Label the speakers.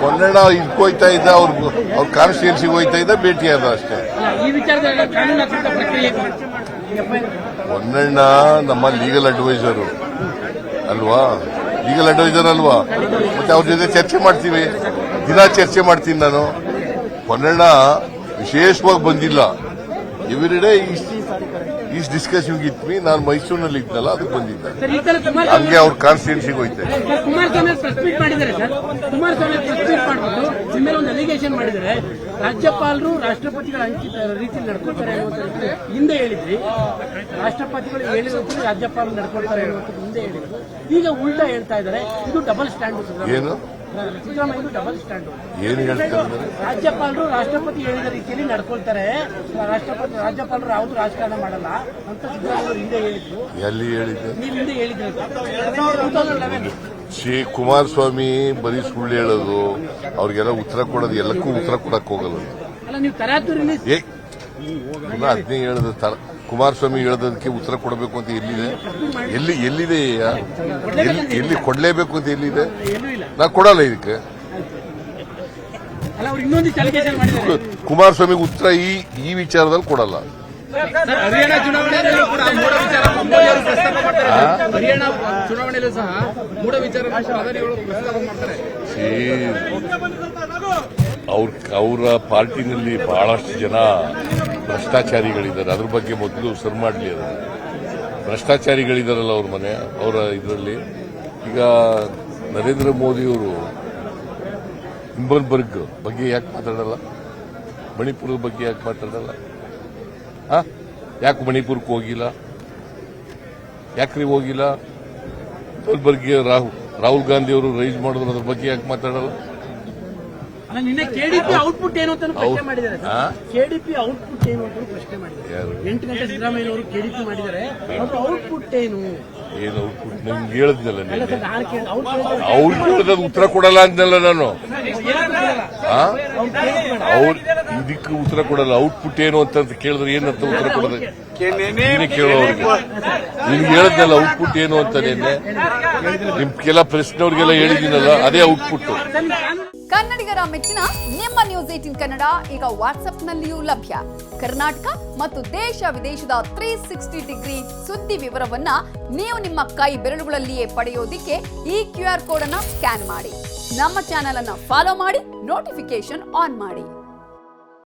Speaker 1: ಹೊನ್ನಣ್ಣ ಇದಕ್ಕೆ ಹೋಯ್ತಾ ಇದ್ದ, ಅವ್ರ ಕಾನ್ಸ್ಟಿಟ್ಯೂನ್ಸಿಗೆ ಹೋಯ್ತಾ ಇದ್ದ, ಭೇಟಿ ಆದ ಅಷ್ಟೇ. ಹೊನ್ನಣ್ಣ ನಮ್ಮ ಲೀಗಲ್ ಅಡ್ವೈಸರು ಅಲ್ವಾ, ಲೀಗಲ್ ಅಡ್ವೈಸರ್ ಅಲ್ವಾ, ಮತ್ತೆ ಅವ್ರ ಜೊತೆ ಚರ್ಚೆ ಮಾಡ್ತೀವಿ, ದಿನ ಚರ್ಚೆ ಮಾಡ್ತೀನಿ ನಾನು. ಹೊನ್ನಣ್ಣ ವಿಶೇಷವಾಗಿ ಬಂದಿಲ್ಲ, everyday is discussing with me. ನಾನು ಮೈಸೂರಿನಲ್ಲಿ ಇದ್ನಲ್ಲ, ಅದಕ್ಕೆ ಬಂದಿದ್ದೆ. ಹಂಗೆ ಅವ್ರ ಕಾನ್ಸ್ಟಿಟ್ಯೂನ್ಸಿಗೆ ಹೋಯ್ತಾ
Speaker 2: ಕುಮಾರಸ್ವಾಮಿ ಪ್ರೆಸ್ ಮೀಟ್ ಮಾಡಿದ್ದಾರೆ ಸರ್. ಕುಮಾರಸ್ವಾಮಿ ಪ್ರೆಸ್ ಮೀಟ್ ಮಾಡಿಬಿಟ್ಟು ನಿಮ್ಮ ಮೇಲೆ ಒಂದು ಅಲಿಗೇಷನ್ ಮಾಡಿದ್ದಾರೆ. ರಾಜ್ಯಪಾಲರು ರಾಷ್ಟ್ರಪತಿಗಳ ರೀತಿ ನಡ್ಕೊಳ್ತಾರೆ ಅನ್ನುವಂಥದ್ದು ಹಿಂದೆ ಹೇಳಿದ್ರಿ. ರಾಷ್ಟ್ರಪತಿಗಳು ಹೇಳಿರೋದು ರಾಜ್ಯಪಾಲರು ನಡ್ಕೊಳ್ತಾರೆ ಅನ್ನುವಂಥದ್ದು ಹಿಂದೆ ಹೇಳಿದ್ರು. ಈಗ ಉಲ್ಟಾ ಹೇಳ್ತಾ ಇದ್ದಾರೆ. ಇದು ಡಬಲ್ ಸ್ಟ್ಯಾಂಡ್.
Speaker 1: ಏನು
Speaker 2: ಸಿದ್ದರಾಮಯ್ಯ ಡಬಲ್ ಸ್ಟ್ಯಾಂಡ್.
Speaker 1: ಏನು ಹೇಳ್ತಾರೆ?
Speaker 2: ರಾಜ್ಯಪಾಲರು ರಾಷ್ಟ್ರಪತಿ ಹೇಳಿದ ರೀತಿಯಲ್ಲಿ ನಡ್ಕೊಳ್ತಾರೆ, ರಾಜ್ಯಪಾಲರು ಯಾವುದು ರಾಜಕಾರಣ ಮಾಡಲ್ಲ ಅಂತ ಸಿದ್ದರಾಮಯ್ಯ ಹಿಂದೆ ಹೇಳಿದ್ರು.
Speaker 1: ಎಲ್ಲಿ ಹೇಳಿದ್ರು?
Speaker 2: ನೀವು ಹಿಂದೆ ಹೇಳಿದ್ರೆ
Speaker 1: ಕುಮಾರಸ್ವಾಮಿ ಬರೀ ಸುಳ್ಳು ಹೇಳೋದು, ಅವ್ರಿಗೆಲ್ಲ ಉತ್ತರ ಕೊಡೋದು, ಎಲ್ಲಕ್ಕೂ ಉತ್ತರ ಕೊಡಕ್ ಹೋಗಲ್ಲ.
Speaker 2: ಅಲ್ಲ, ನೀವು ತರಾತುರಿಲಿ
Speaker 1: ಅದನ್ನೇ ಹೇಳದ. ಕುಮಾರಸ್ವಾಮಿ ಹೇಳೋದಕ್ಕೆ ಉತ್ತರ ಕೊಡಬೇಕು ಅಂತ ಎಲ್ಲಿದೆ? ಎಲ್ಲಿದೆ? ಎಲ್ಲಿ ಕೊಡ್ಲೇಬೇಕು ಅಂತ ಎಲ್ಲಿದೆ? ನಾ ಕೊಡಲ್ಲ ಇದಕ್ಕೆ. ಕುಮಾರಸ್ವಾಮಿಗೆ ಉತ್ತರ ಈ ವಿಚಾರದಲ್ಲಿ ಕೊಡಲ್ಲ.
Speaker 2: ಹರಿಯಾಣ ಚುನಾವಣೆಯಲ್ಲೂ ಕೂಡ ಮೂಢ ವಿಚಾರ ಹರಿಯಾಣ ಚುನಾವಣೆಯಲ್ಲೂ ಸಹ ಮೂಢ ವಿಚಾರ ಮಾಡ್ತಾರೆ.
Speaker 1: ಅವರ ಪಾರ್ಟಿನಲ್ಲಿ ಬಹಳಷ್ಟು ಜನ ಭ್ರಷ್ಟಾಚಾರಿಗಳಿದ್ದಾರೆ. ಅದ್ರ ಬಗ್ಗೆ ಮೊದಲು ಸರ್ ಮಾಡಲಿ. ಅದು ಭ್ರಷ್ಟಾಚಾರಿಗಳಿದಾರಲ್ಲ ಅವ್ರ ಮನೆ, ಅವರ ಇದರಲ್ಲಿ. ಈಗ ನರೇಂದ್ರ ಮೋದಿಯವರು ಹಿಂಬನ್ಬರ್ಗ್ ಬಗ್ಗೆ ಯಾಕೆ ಮಾತಾಡಲ್ಲ? ಮಣಿಪುರದ ಬಗ್ಗೆ ಯಾಕೆ ಮಾತಾಡಲ್ಲ? ಯಾಕೆ ಮಣಿಪುರಕ್ಕೆ ಹೋಗಿಲ್ಲ? ಯಾಕ್ರಿ ಹೋಗಿಲ್ಲ? ಹಿಂಬನ್ಬರ್ಗ್ಗೆ ರಾಹುಲ್ ಗಾಂಧಿ ಅವರು ರೈಸ್ ಮಾಡಿದ್ರು, ಅದ್ರ ಬಗ್ಗೆ ಯಾಕೆ ಮಾತಾಡಲ್ಲ?
Speaker 2: ನಿನ್ನೆ ಕೆಡಿಪಿ ಔಟ್ಪುಟ್ ಏನು ಅಂತ ಪ್ರಶ್ನೆ ಮಾಡಿದ್ದಾರೆ. ಕೆಡಿಪಿ ಔಟ್ಪುಟ್ ಏನು ಅಂತ ಪ್ರಶ್ನೆ ಮಾಡಿದ್ದಾರೆ. 8 ಗಂಟೆ ಸಿದ್ದರಾಮಯ್ಯ ಅವರು ಕೆಡಿಪಿ ಮಾಡಿದ್ದಾರೆ. ಔಟ್ಪುಟ್ ಏನು
Speaker 1: ಔಟ್ಪುಟ್ ನಿಮ್ಗೆ ಹೇಳಿದ್ನಲ್ಲ, ಅವ್ರು ಕೇಳಿದ ಉತ್ತರ ಕೊಡಲ್ಲ ಅಂದ್ನಲ್ಲ ನಾನು. ಇದಕ್ಕೆ ಉತ್ತರ ಕೊಡಲ್ಲ. ಔಟ್ಪುಟ್ ಏನು ಅಂತ ಕೇಳಿದ್ರೆ ಏನಂತ ಉತ್ತರ ಕೊಡೋದು? ಕೇಳೋರಿಗೆ ನಿಮ್ಗೆ ಹೇಳಿದ್ನಲ್ಲ ಔಟ್ಪುಟ್ ಏನು ಅಂತ. ನಿಮ್ಗೆಲ್ಲ ಪ್ರಶ್ನೆಯವ್ರಿಗೆಲ್ಲ ಹೇಳಿದ್ದೀನಲ್ಲ, ಅದೇ ಔಟ್ಪುಟ್.
Speaker 3: ಕನ್ನಡಿಗರ ಮೆಚ್ಚಿನ ನಿಮ್ಮ ನ್ಯೂಸ್ 18 ಕನ್ನಡ ಈಗ ವಾಟ್ಸ್ಆಪ್ನಲ್ಲಿಯೂ ಲಭ್ಯ. ಕರ್ನಾಟಕ ಮತ್ತು ದೇಶ ವಿದೇಶದ 360 ಡಿಗ್ರಿ ಸುದ್ದಿ ವಿವರವನ್ನ ನೀವು ನಿಮ್ಮ ಕೈ ಬೆರಳುಗಳಲ್ಲಿಯೇ ಪಡೆಯೋದಿಕ್ಕೆ ಈ QR ಕೋಡ್ ಅನ್ನ ಸ್ಕ್ಯಾನ್ ಮಾಡಿ. ನಮ್ಮ ಚಾನೆಲ್ ಅನ್ನ ಫಾಲೋ ಮಾಡಿ, ನೋಟಿಫಿಕೇಶನ್ ಆನ್ ಮಾಡಿ.